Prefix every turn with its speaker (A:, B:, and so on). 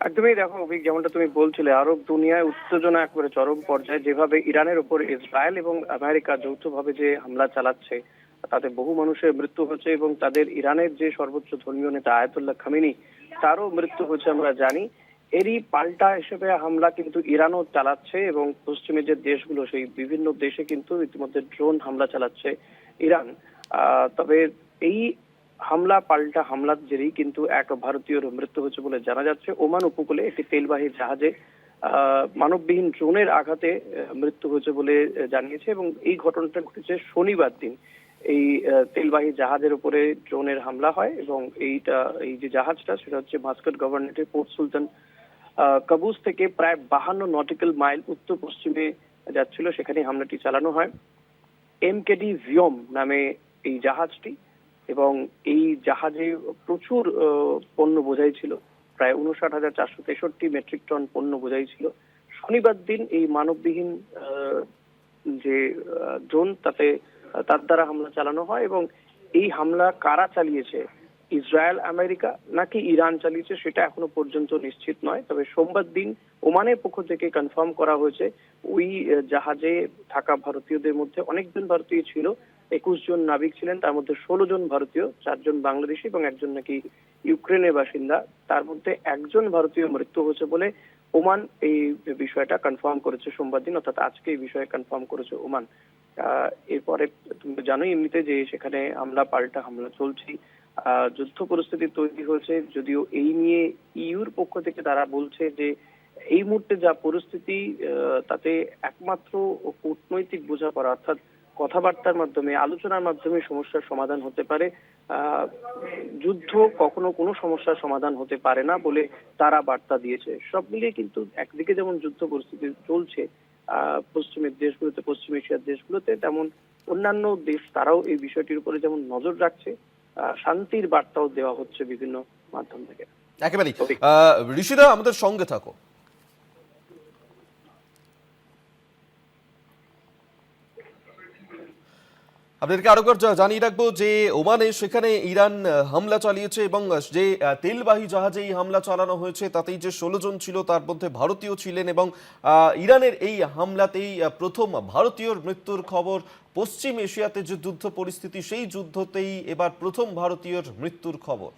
A: একদমই দেখো অভিক, যেমনটা তুমি বলছিলে, আরব দুনিয়ায় উত্তেজনা একবারে চরম পর্যায়ে। যেভাবে ইরানের উপর ইসরায়েল এবং আমেরিকা যৌথভাবে যে হামলা চালাচ্ছে, তাতে বহু মানুষের মৃত্যু হচ্ছে এবং তাদের ইরানের যে সর্বোচ্চ ধর্মীয় নেতা আয়াতুল্লাহ খামেনি, তারও মৃত্যু হচ্ছে আমরা জানি। এরই পাল্টা হিসেবে হামলা কিন্তু ইরানও চালাচ্ছে এবং পশ্চিমের যে দেশগুলো, সেই বিভিন্ন দেশে কিন্তু ইতিমধ্যে ড্রোন হামলা চালাচ্ছে ইরান। তবে এই পাল্টা হামলার জেরেই কিন্তু এক ভারতীয়র মৃত্যু হয়েছে বলে জানা যাচ্ছে। ওমান উপকূলে একটি তেলবাহী জাহাজে মানববিহীন ড্রোনের আঘাতে মৃত্যু হয়েছে বলে জানিয়েছে এবং এই ঘটনাটা ঘটেছে শনিবার দিন। এই তেলবাহী জাহাজের উপরে ড্রোনের হামলা হয় এবং এই যে জাহাজটা, সেটা হচ্ছে মাস্কাট গভর্নরেটের পোর্ট সুলতান কাবুস থেকে প্রায় 52 নটিক্যাল মাইল উত্তর পশ্চিমে যাচ্ছিল, সেখানে হামলাটি চালানো হয়। এমকেডি ভিয়ম নামে এই জাহাজটি, এবং এই জাহাজে প্রচুর পণ্য বোঝাই ছিল। প্রায় 59,463 মেট্রিক টন পণ্য বোঝাই ছিল। শনিবার দিন এই মানববিহীন যে ড্রোন, তার দ্বারা হামলা চালানো হয় এবং এই হামলা কারা চালিয়েছে, ইসরায়েল আমেরিকা নাকি ইরান চালিয়েছে, সেটা এখনো পর্যন্ত নিশ্চিত নয়। তবে সোমবার দিন ওমানের পক্ষ থেকে কনফার্ম করা হয়েছে ওই জাহাজে থাকা ভারতীয়দের মধ্যে অনেকজন ভারতীয় ছিল। 21 জন নাবিক ছিলেন, তার মধ্যে 16 জন ভারতীয়, 4 জন বাংলাদেশি এবং একজন নাকি ইউক্রেনের বাসিন্দা। তার মধ্যে একজন ভারতীয় মৃত্যু হয়েছে বলে ওমান এই বিষয়টা কনফার্ম করেছে সোমবার দিন, অর্থাৎ আজকে এই বিষয়ে কনফার্ম করেছে ওমান। এরপরে তুমি তো জানোই এমনিতে যে সেখানে হামলা পাল্টা হামলা চলছে, যুদ্ধ পরিস্থিতি তৈরি হয়েছে। যদিও এই নিয়ে ইউর পক্ষ থেকে তারা বলছে যে এই মুহূর্তে যা পরিস্থিতি, তাতে একমাত্র কূটনৈতিক বোঝাপড়া, অর্থাৎ কথাবার্তার মাধ্যমে, আলোচনার মাধ্যমে সমস্যার সমাধান হতে পারে। যুদ্ধ কখনো কোনো সমস্যার সমাধান হতে পারে না বলে তারা বার্তা দিয়েছে। সব মিলিয়ে কিন্তু একদিকে যেমন যুদ্ধ পরিস্থিতি চলছে পশ্চিমের দেশগুলোতে, পশ্চিম এশিয়ার দেশগুলোতে, তেমন অন্যান্য দেশ তারাও এই বিষয়টির উপরে যেমন নজর রাখছে, শান্তির বার্তাও দেওয়া হচ্ছে বিভিন্ন মাধ্যম থেকে।
B: একেবারেই। ঋষিদা, আমাদের সঙ্গে থাকো। আপনাদেরকে আরেকবার জানিয়ে রাখবো যে ওমানে সেখানে ইরান হামলা চালিয়েছে এবং যে তেলবাহী জাহাজে এই হামলা চালানো হয়েছে তাতেই যে 16 জন ছিল তার মধ্যে ভারতীয় ছিলেন এবং ইরানের এই হামলাতেই প্রথম ভারতীয়র মৃত্যুর খবর। পশ্চিম এশিয়াতে যে যুদ্ধ পরিস্থিতি, সেই যুদ্ধতেই এবার প্রথম ভারতীয়র মৃত্যুর খবর।